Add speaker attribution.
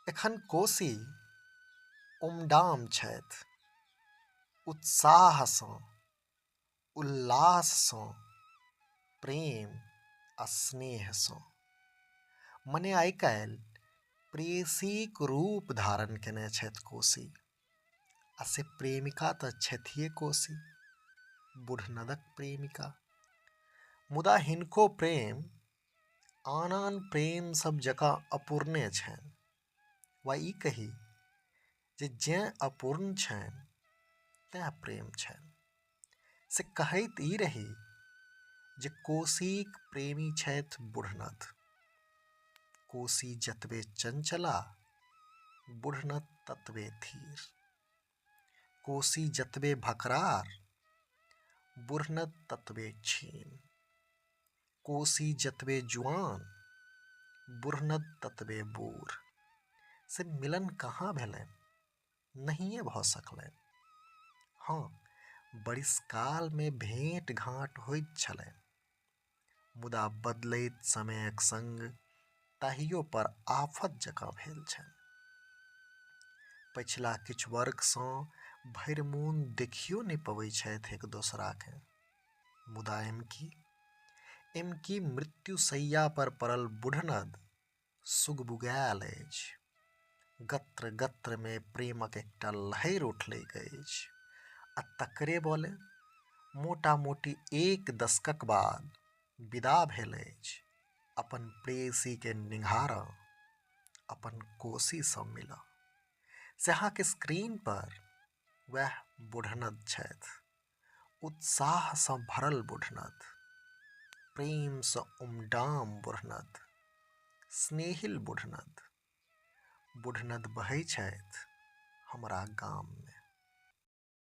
Speaker 1: एखन कोसी उमडाम छथि, उत्साहसँ, उल्लाससँ, प्रेम आ स्नेहसँ। मने आइ काल्हि प्रेयसीक रूप धारण केने छथि कोसी, आ से प्रेमिका तऽ छथिए कोसी, बुढ़नदक प्रेमिका। मुदा हिनको प्रेम आन आन प्रेम सब जकाँ अपूर्णे छनि, वा ई कही जे जेँ अपूर्ण छनि तेँ प्रेम छनि। से कहैत ई रही जे कोसीक प्रेमी छथि बुढ़नद। कोसी जतबे चंचला, बुढ़नद ततबे धीर। कोसी जतबे भकरार, बुढ़नद ततबे क्षीण। कोसी जतबे जुआन, बुढ़नद ततबे बूढ़। से मिलन कहाँ भेलनि, नहिए भऽ सकलनि। हाँ, बरिसकाल में भेंट घाँट होइत छलनि, मुदा बदलैत समयक संग ताहियो पर आफत जकाँ भेल छनि। पछिला किछु वर्षसँ भरि मोन देखियो नहि पबै छथि एक दोसराके। मुदा एमकी मृत्युशैया पर पड़ल बुढ़नद सुगबुगायल अछि। गत्र गत्र में प्रेमक एकटा लहरि उठलैक अछि, आ तकरे बले मोटा मोटी 1 दशकक बाद विदा भेल अछि अपन प्रेयसी के निंघारऽ, अपन कोसी सँ मिलऽ। से अहाँके स्क्रीन पर वह बुढ़नद छथि, उत्साह सँ भरल बुढ़नद, प्रेम सँ उमडाम बुढ़नद, स्नेहिल बुढ़नद। बुढ़नद बहै छथि हमरा गाम में।